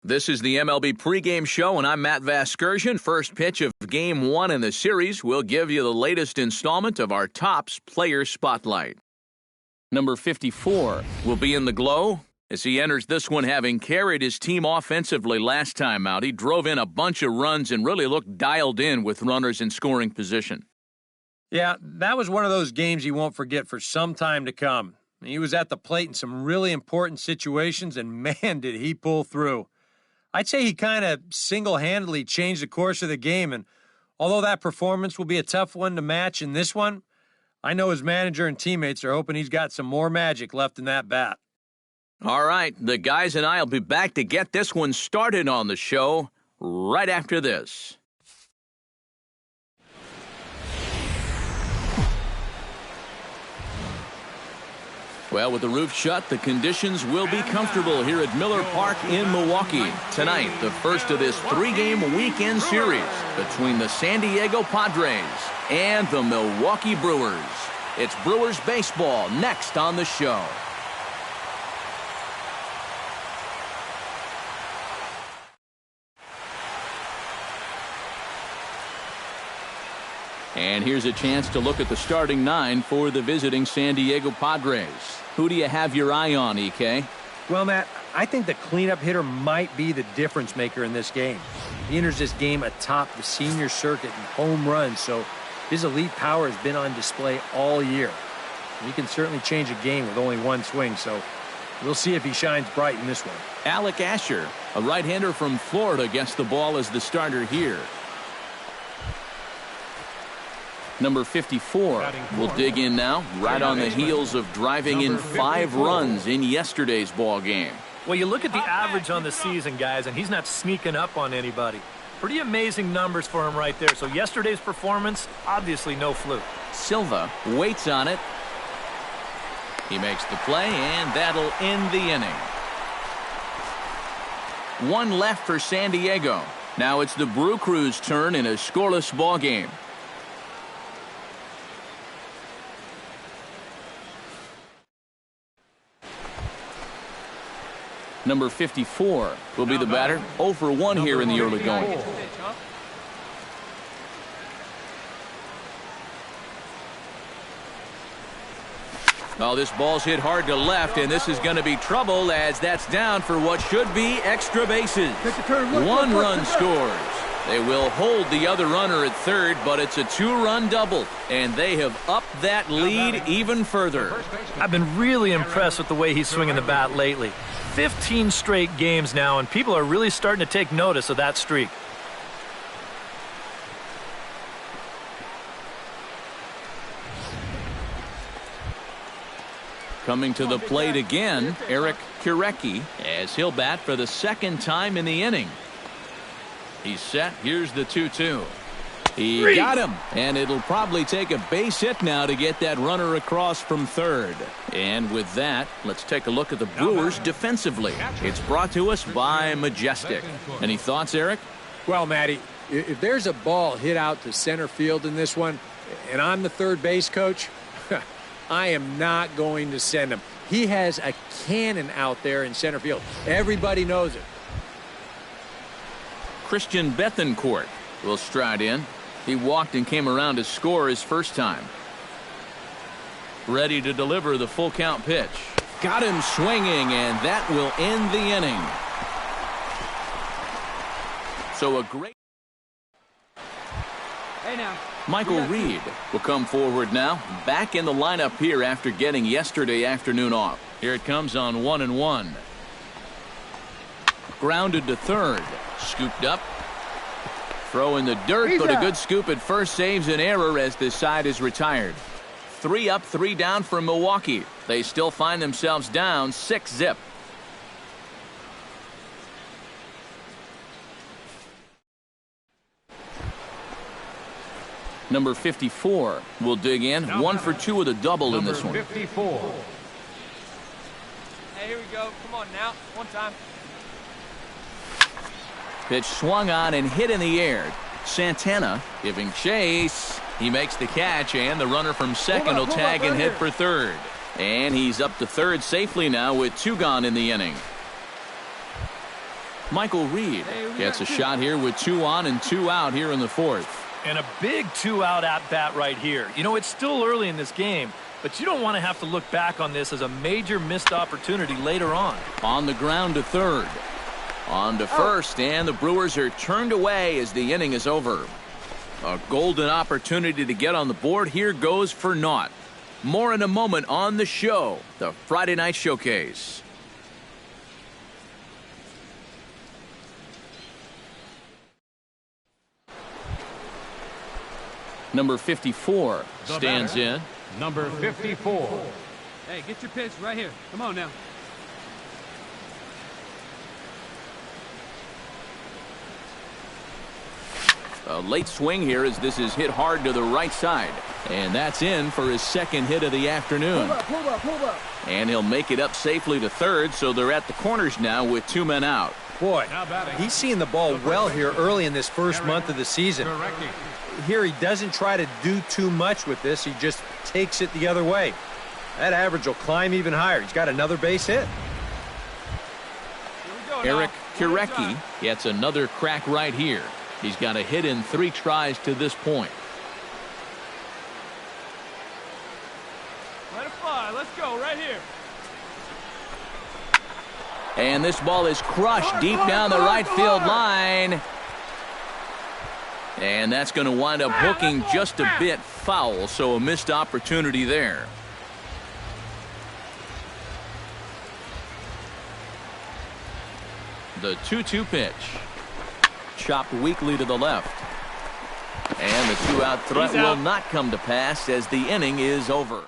This is the MLB pregame show, and I'm Matt Vasgersian. First pitch of Game 1 in the series. We'll give you the latest installment of our Topps Player Spotlight. Number 54 will be in the glow as he enters this one having carried his team offensively last time out. He drove in a bunch of runs and really looked dialed in with runners in scoring position. Yeah, that was one of those games you won't forget for some time to come. He was at the plate in some really important situations, and man, did he pull through. I'd say he kind of single-handedly changed the course of the game, and although that performance will be a tough one to match in this one, I know his manager and teammates are hoping he's got some more magic left in that bat. All right, the guys and I will be back to get this one started on the show right after this. Well, with the roof shut, the conditions will be comfortable here at Miller Park in Milwaukee. Tonight, the first of this three-game weekend series between the San Diego Padres and the Milwaukee Brewers. It's Brewers baseball next on the show. And here's a chance to look at the starting nine for the visiting San Diego Padres. Who do you have your eye on, EK? Well, Matt, I think the cleanup hitter might be the difference maker in this game. He enters this game atop the senior circuit in home runs, so his elite power has been on display all year. He can certainly change a game with only one swing, so we'll see if he shines bright in this one. Alec Asher, a right-hander from Florida, gets the ball as the starter here. Number 54 will dig in now, right on the heels of driving in 5 runs in yesterday's ball game. Well, you look at the average on the season, guys, and he's not sneaking up on anybody. Pretty amazing numbers for him right there. So yesterday's performance, obviously no fluke. Silva waits on it. He makes the play, and that'll end the inning. 1 left for San Diego. Now it's the Brew Crew's turn in a scoreless ball game. Number 54 will be the batter. 0 for 1 here in the early going. Oh, this ball's hit hard to left, and this is going to be trouble as that's down for what should be extra bases. 1 run scores. They will hold the other runner at third, but it's a 2-run double, and they have upped that lead even further. I've been really impressed with the way he's swinging the bat lately. 15 straight games now, and people are really starting to take notice of that streak. Coming to the plate again, Eric Kurecki, as he'll bat for the second time in the inning. He's set. Here's the 2-2. He got him, and it'll probably take a base hit now to get that runner across from third. And with that, let's take a look at the Brewers defensively. It's brought to us by Majestic. Any thoughts, Eric? Well, Matty, if there's a ball hit out to center field in this one, and I'm the third base coach, I am not going to send him. He has a cannon out there in center field. Everybody knows it. Christian Bethancourt will stride in. He walked and came around to score his first time. Ready to deliver the full count pitch. Got him swinging, and that will end the inning. So a great... Hey now. Michael Reed will come forward now, back in the lineup here after getting yesterday afternoon off. Here it comes on 1-1. Grounded to third. Scooped up. Throw in the dirt, but a good scoop at first saves an error as this side is retired. 3 up, 3 down for Milwaukee. They still find themselves down 6-0. Number 54 will dig in. 1 for 2 with a double in this one. 54. Hey, here we go. Come on now. One time. Pitch swung on and hit in the air. Santana giving chase. He makes the catch, and the runner from second will tag and hit for third. And he's up to third safely now with 2 gone in the inning. Michael Reed gets a shot here with 2 on and 2 out here in the 4th. And a big 2-out at-bat right here. You know, it's still early in this game, but you don't want to have to look back on this as a major missed opportunity later on. On the ground to third. On to first, and the Brewers are turned away as the inning is over. A golden opportunity to get on the board here goes for naught. More in a moment on the show, the Friday Night Showcase. Number 54 stands in. Number 54. Hey, get your pitch right here. Come on now. A late swing here as this is hit hard to the right side. And that's in for his second hit of the afternoon. Pull up. And he'll make it up safely to third, so they're at the corners now with 2 men out. Boy, he's seeing the ball well here early in this first month of the season. Here he doesn't try to do too much with this. He just takes it the other way. That average will climb even higher. He's got another base hit. Eric Kirecki gets another crack right here. He's got a hit in 3 tries to this point. Let it fly. Let's go right here. And this ball is crushed deep down the right field line. And that's going to wind up hooking just a bit foul, so a missed opportunity there. The 2-2 pitch. Chopped weakly to the left. And the 2-out threat will not come to pass as the inning is over.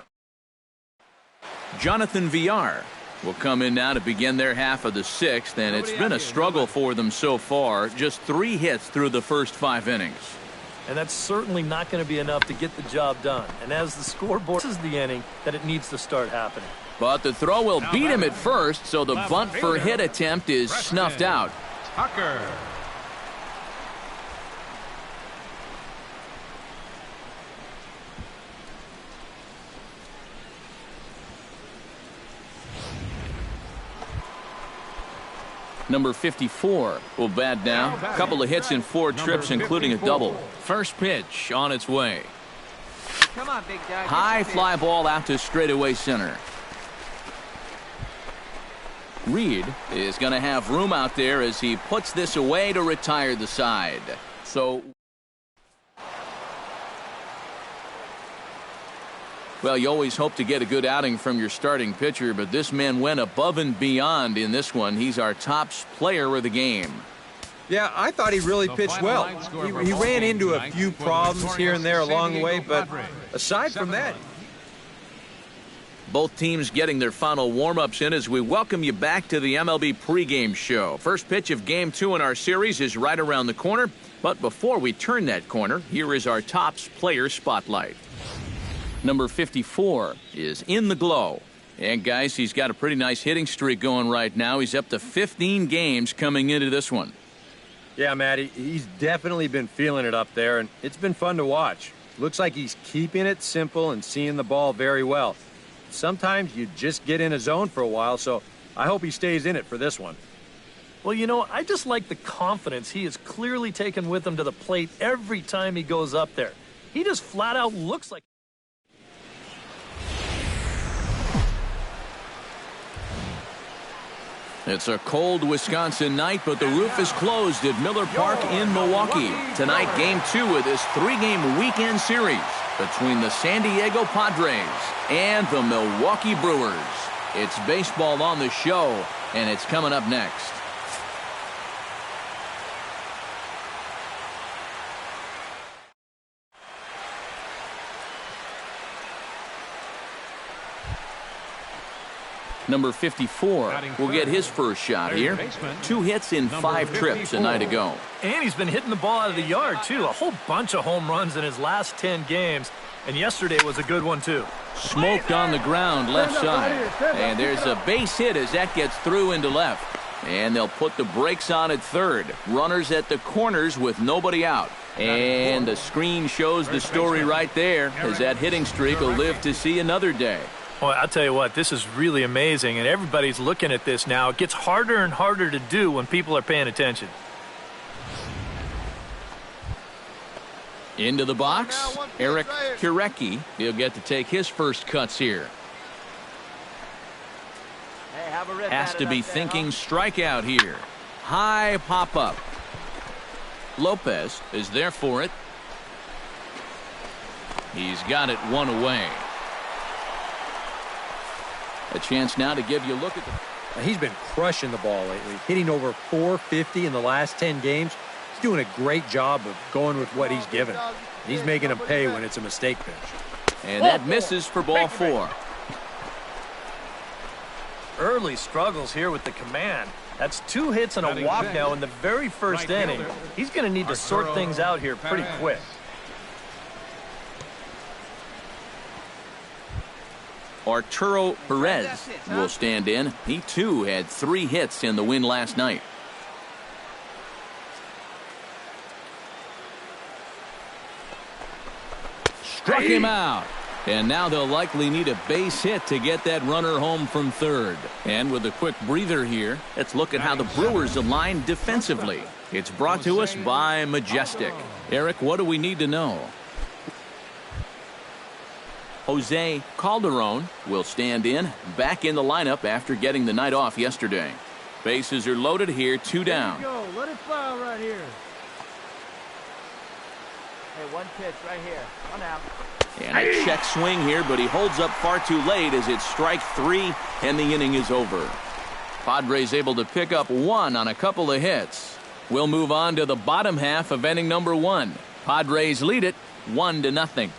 Jonathan Villar will come in now to begin their half of the 6th, and it's been a struggle for them so far. Just 3 hits through the first 5 innings. And that's certainly not going to be enough to get the job done. And as the scoreboard, this is the inning that it needs to start happening. But the throw will beat him at first, so the bunt for hit attempt is snuffed out. Tucker. Number 54 will bat now. A couple of hits in 4 trips, including a double. First pitch on its way. Come on, big guy. High fly ball out to straightaway center. Reed is going to have room out there as he puts this away to retire the side. So, well, you always hope to get a good outing from your starting pitcher, but this man went above and beyond in this one. He's our top player of the game. Yeah, I thought he really pitched well. He ran into a few problems here and there along the way, but aside from that, both teams getting their final warm-ups in as we welcome you back to the MLB pregame show. First pitch of Game 2 in our series is right around the corner, but before we turn that corner, here is our Topps player spotlight. Number 54 is in the glow. And, guys, he's got a pretty nice hitting streak going right now. He's up to 15 games coming into this one. yeah, Matty, he's definitely been feeling it up there, and it's been fun to watch. Looks like he's keeping it simple and seeing the ball very well. Sometimes you just get in a zone for a while, so I hope he stays in it for this one. Well, you know, I just like the confidence he is clearly taking with him to the plate every time he goes up there. He just flat out looks like... It's a cold Wisconsin night, but the roof is closed at Miller Park in Milwaukee. Tonight, Game 2 of this 3-game weekend series between the San Diego Padres and the Milwaukee Brewers. It's baseball on the show, and it's coming up next. Number 54 will get his first shot here. 2 hits in 5 trips a night ago. And he's been hitting the ball out of the yard, too. A whole bunch of home runs in his last 10 games. And yesterday was a good one, too. Smoked on the ground left side. And there's a base hit as that gets through into left. And they'll put the brakes on at third. Runners at the corners with nobody out. And the screen shows the story right there as that hitting streak will live to see another day. Well, I'll tell you what, this is really amazing, and everybody's looking at this now. It gets harder and harder to do when people are paying attention. Into the box, Eric Kurecki. He'll get to take his first cuts here. Has to be thinking strikeout here. High pop-up. Lopez is there for it. He's got it one away. A chance now to give you a look at the... He's been crushing the ball lately, hitting over 450 in the last 10 games. He's doing a great job of going with what he's given. He's making them pay when it's a mistake pitch. And that misses for ball 4. Early struggles here with the command. That's 2 hits and a walk now in the very first inning. He's going to need to sort things out here pretty quick. Arturo Perez will stand in. He too had 3 hits in the win last night. Struck him out. And now they'll likely need a base hit to get that runner home from third. And with a quick breather here, let's look at how the Brewers align defensively. It's brought to us by Majestic. Eric, what do we need to know? Jose Calderon will stand in, back in the lineup after getting the night off yesterday. Bases are loaded here, 2 down. Go. Let it fly right here. Hey, 1 pitch right here. 1 out. And a check swing here, but he holds up far too late as it's strike 3 and the inning is over. Padres able to pick up 1 on a couple of hits. We'll move on to the bottom half of inning number 1. Padres lead it 1-0.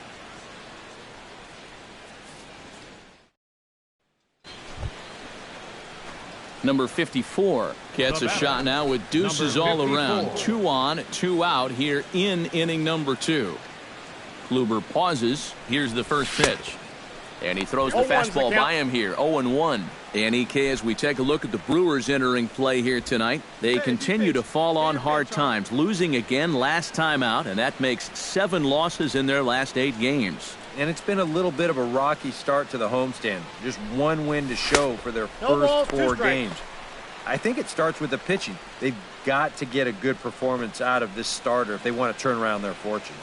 Number 54 gets a shot now with deuces all around. 2 on, 2 out here in inning number 2. Kluber pauses. Here's the first pitch. And he throws the fastball by him here. 0-1. And EK, as we take a look at the Brewers entering play here tonight, they continue to fall on hard times, losing again last time out, and that makes 7 losses in their last 8 games. And it's been a little bit of a rocky start to the homestand. Just 1 win to show for their first 4 games. I think it starts with the pitching. They've got to get a good performance out of this starter if they want to turn around their fortune.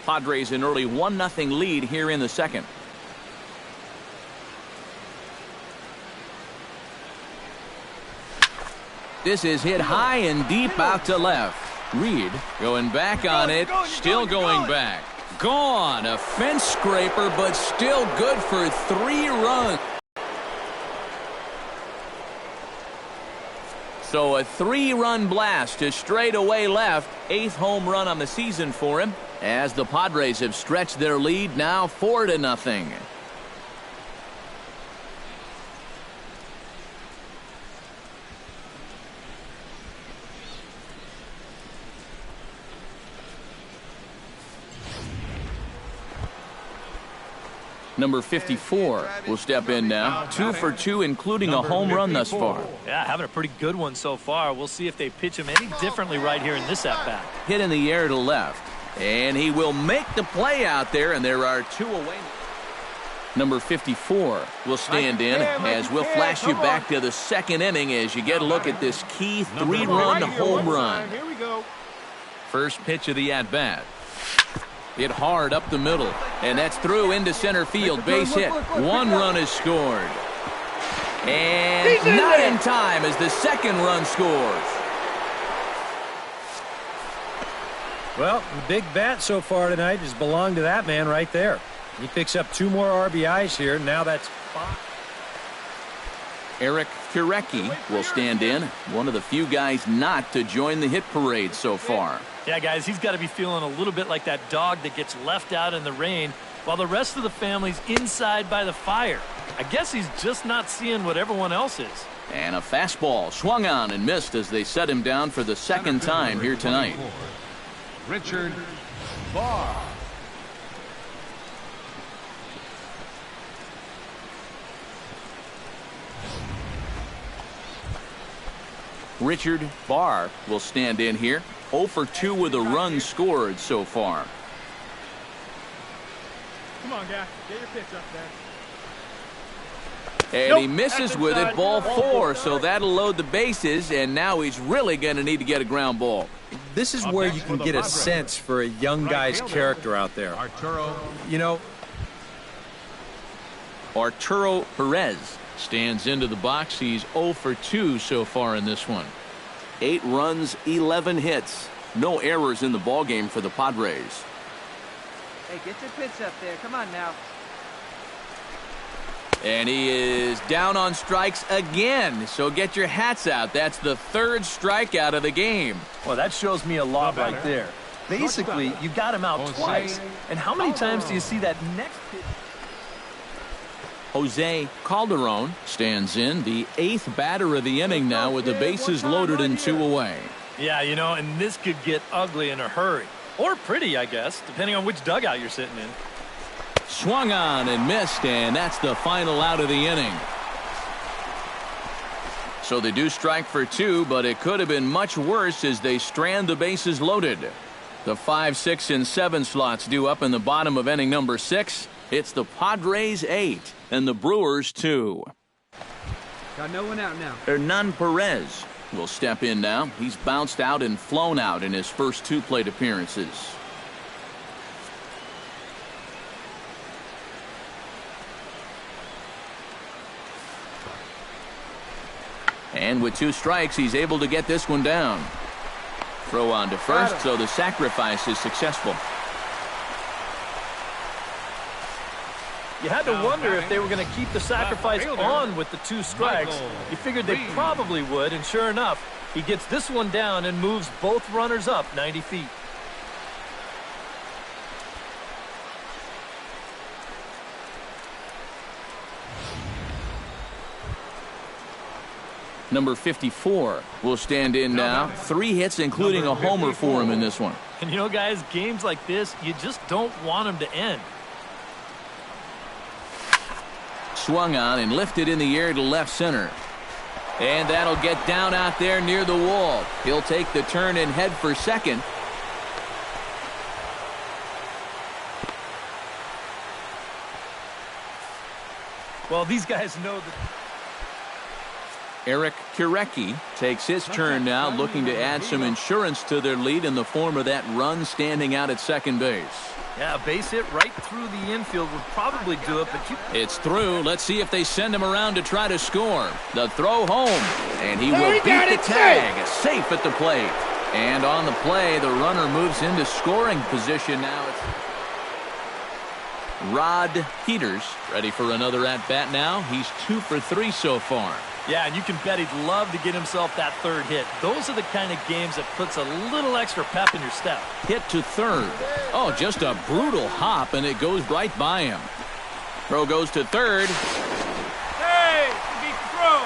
Padres an early 1-0 lead here in the second. This is hit high and deep out to left. Reed going back on it, still going back. Gone. A fence scraper, but still good for 3 runs. So a 3-run blast to straightaway left. 8th home run on the season for him, as the Padres have stretched their lead now 4-0. Number 54 will step in now. 2 for 2, including a home run thus far. Yeah, having a pretty good one so far. We'll see if they pitch him any differently right here in this at-bat. Hit in the air to left. And he will make the play out there, and there are 2 away. Number 54 will stand in, as we'll flash you back to the second inning as you get a look at this key 3-run home run. Here we go. First pitch of the at-bat. Hit hard up the middle, and that's through into center field. Base hit. 1 run is scored. And not in time as the second run scores. Well, the big bat so far tonight has belonged to that man right there. He picks up 2 more RBIs here. Now that's 5. Eric Kurecki will stand in. One of the few guys not to join the hit parade so far. Yeah, guys, he's got to be feeling a little bit like that dog that gets left out in the rain while the rest of the family's inside by the fire. I guess he's just not seeing what everyone else is. And a fastball swung on and missed as they set him down for the second time here tonight. Richard Barr. Richard Barr will stand in here. 0 for 2 with a run scored so far. Come on, guy. Get your pitch up there. And he misses with it, ball 4, so that'll load the bases, and now he's really going to need to get a ground ball. This is where you can get a sense for a young guy's character out there. Arturo. You know, Arturo Perez stands into the box. He's 0 for 2 so far in this one. 8 runs, 11 hits. No errors in the ballgame for the Padres. Hey, get your pitch up there. Come on now. And he is down on strikes again. So get your hats out. That's the 3rd strikeout of the game. Well, that shows me a lot right there. Basically, you got him out twice. And how many times do you see that next pitch? Jose Calderon stands in, the 8th batter of the inning now with the bases loaded and 2 away. Yeah, you know, and this could get ugly in a hurry. Or pretty, I guess, depending on which dugout you're sitting in. Swung on and missed, and that's the final out of the inning. So they do strike for 2, but it could have been much worse as they strand the bases loaded. The 5, 6, and 7 slots due up in the bottom of inning number 6. It's the Padres 8 and the Brewers 2. Got no one out now. Hernan Perez will step in now. He's bounced out and flown out in his first 2 plate appearances. And with 2 strikes, he's able to get this one down. Throw on to first, so the sacrifice is successful. You had to wonder if they were going to keep the sacrifice on with the 2 strikes. You figured they probably would, and sure enough, he gets this one down and moves both runners up 90 feet. Number 54 will stand in now. 3 hits, including a homer for him in this one. And you know, guys, games like this, you just don't want them to end. Swung on and lifted in the air to left center. And that'll get down out there near the wall. He'll take the turn and head for second. Well, these guys know that. Eric Kirecki takes his turn now, looking to add some insurance to their lead in the form of that run standing out at second base. Yeah, a base hit right through the infield would probably do it, but It's through. Let's see if they send him around to try to score. The throw home, and he will beat the tag. Safe at the plate. And on the play, the runner moves into scoring position now. It's Rod Peters ready for another at-bat now. He's 2 for 3 so far. yeah, and you can bet he'd love to get himself that 3rd hit. Those are the kind of games that puts a little extra pep in your step. Hit to third. Oh, just a brutal hop, and it goes right by him. Throw goes to third. Hey, you beat the throw.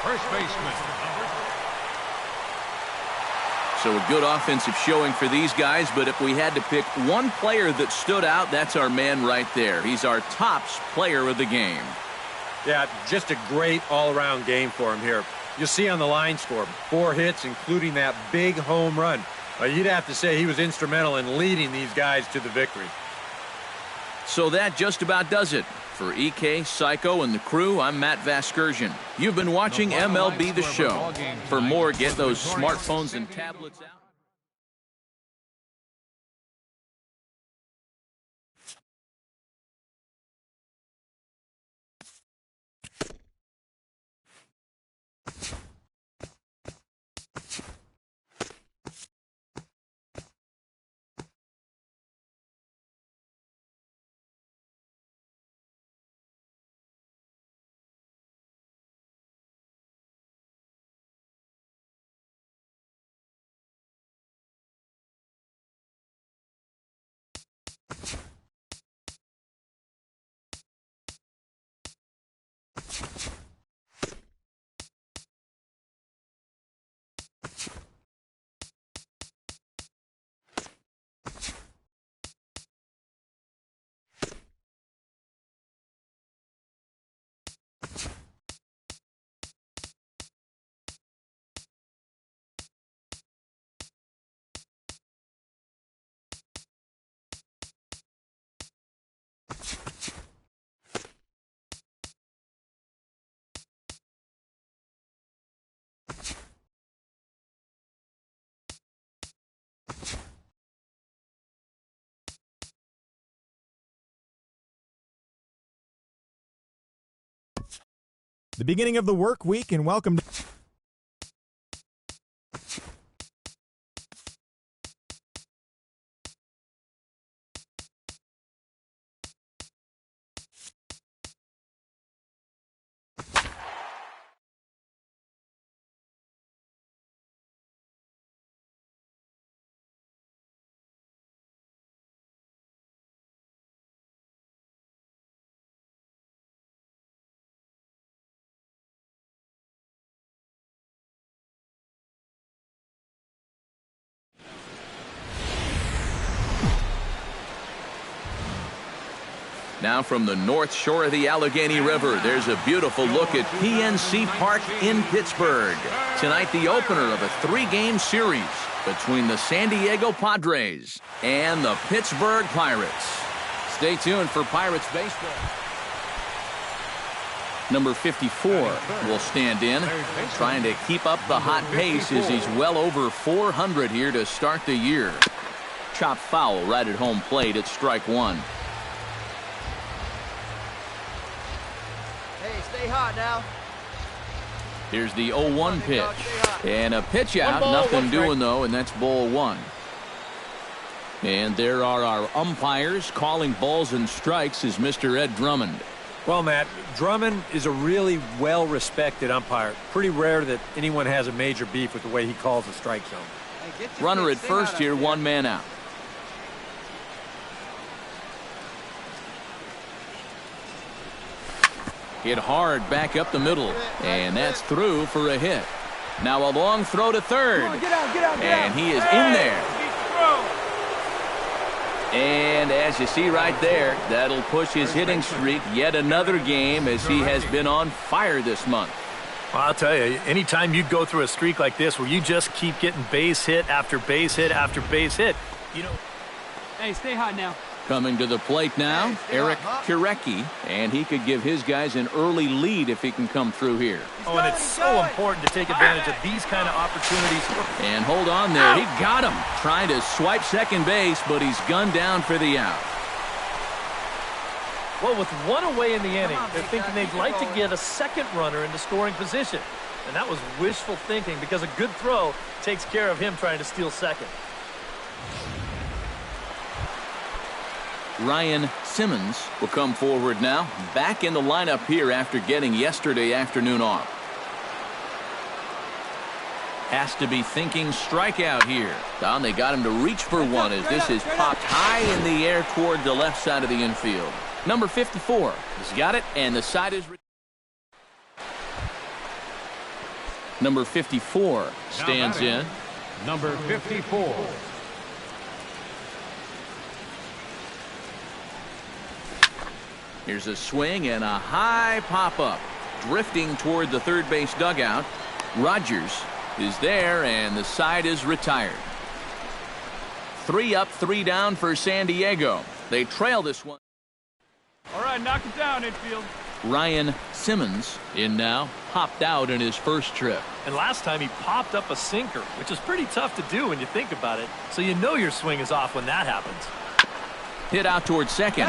First baseman. So a good offensive showing for these guys, but if we had to pick one player that stood out, that's our man right there. He's our tops player of the game. yeah, just a great all-around game for him here. You'll see on the line score, 4 hits, including that big home run. You'd have to say he was instrumental in leading these guys to the victory. So that just about does it. For EK, Psycho, and the crew, I'm Matt Vasgersian. You've been watching MLB The Show. For more, get those smartphones and tablets out. The beginning of the work week, and welcome to Now from the north shore of the Allegheny River, there's a beautiful look at PNC Park in Pittsburgh. Tonight, the opener of a 3-game series between the San Diego Padres and the Pittsburgh Pirates. Stay tuned for Pirates baseball. Number 54 will stand in, trying to keep up the hot pace as he's well over 400 here to start the year. Chopped foul right at home plate at strike one. Stay hot now. Here's the 0-1 pitch. And a pitch out. Nothing doing, though, and that's ball one. And there are our umpires calling balls and strikes is Mr. Ed Drummond. Well, Matt, Drummond is a really well-respected umpire. Pretty rare that anyone has a major beef with the way he calls the strike zone. Hey, Runner at first here, 1 man out. Hit hard back up the middle, and that's through for a hit. Now a long throw to third, and he is in there. And as you see right there, that'll push his hitting streak yet another game as he has been on fire this month. Well, I'll tell you, anytime you go through a streak like this where you just keep getting base hit after base hit after base hit, you know. Hey, stay hot now. Coming to the plate now, Eric Kurecki, and he could give his guys an early lead if he can come through here. Oh, and it's so important to take advantage of these kind of opportunities. And hold on there, he got him. Trying to swipe second base, but he's gunned down for the out. Well, with one away in the inning, they're thinking they'd like to get a second runner into scoring position. And that was wishful thinking because a good throw takes care of him trying to steal second. Ryan Simmons will come forward now, back in the lineup here after getting yesterday afternoon off. Has to be thinking strikeout here. Don, they got him to reach for one as this is popped high in the air toward the left side of the infield. Number 54 has got it, and the side is... Number 54 stands in. Number 54. Here's a swing and a high pop-up. Drifting toward the third base dugout. Rogers is there, and the side is retired. 3 up, 3 down for San Diego. They trail this one. All right, knock it down, infield. Ryan Simmons in now. Popped out in his first trip. And last time he popped up a sinker, which is pretty tough to do when you think about it. So you know your swing is off when that happens. Hit out towards second.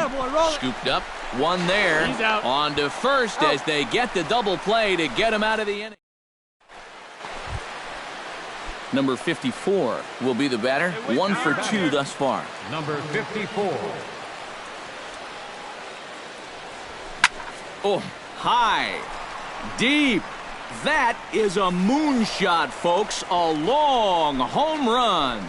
Scooped up. One there. He's out. On to first as they get the double play to get him out of the inning. Number 54 will be the batter. 1 for 2 thus far. Number 54. Oh, high. Deep. That is a moonshot, folks. A long home run.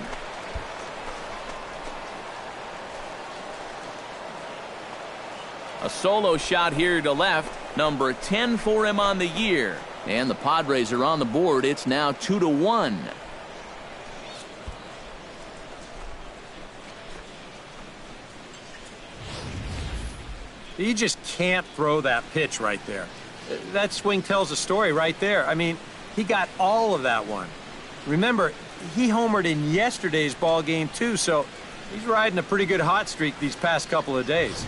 A solo shot here to left. Number 10 for him on the year. And the Padres are on the board. It's now 2-1. You just can't throw that pitch right there. That swing tells a story right there. I mean, he got all of that one. Remember, he homered in yesterday's ball game too, so he's riding a pretty good hot streak these past couple of days.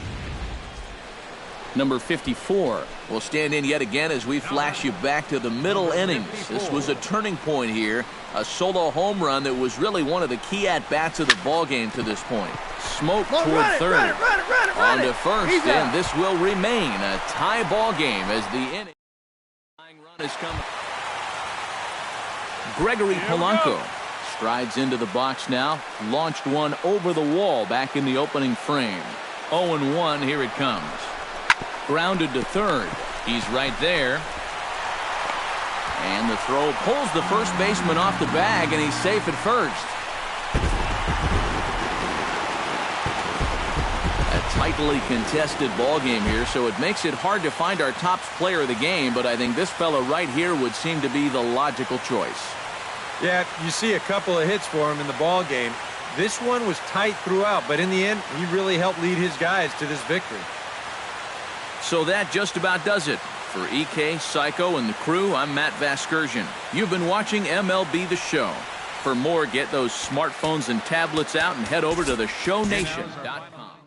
Number 54 will stand in yet again as we flash you back to the middle innings. This was a turning point here. A solo home run that was really one of the key at-bats of the ball game to this point. Smoke toward third. On to first, and this will remain a tie ball game as the inning. Is coming. Gregory Polanco strides into the box now. Launched one over the wall back in the opening frame. 0-1, here it comes. Grounded to third. He's right there. And the throw pulls the first baseman off the bag, and he's safe at first. A tightly contested ball game here, so it makes it hard to find our top player of the game, but I think this fella right here would seem to be the logical choice. Yeah, you see a couple of hits for him in the ball game. This one was tight throughout, but in the end, he really helped lead his guys to this victory. So that just about does it. For EK, Psycho, and the crew, I'm Matt Vasgersian. You've been watching MLB The Show. For more, get those smartphones and tablets out and head over to theshownation.com.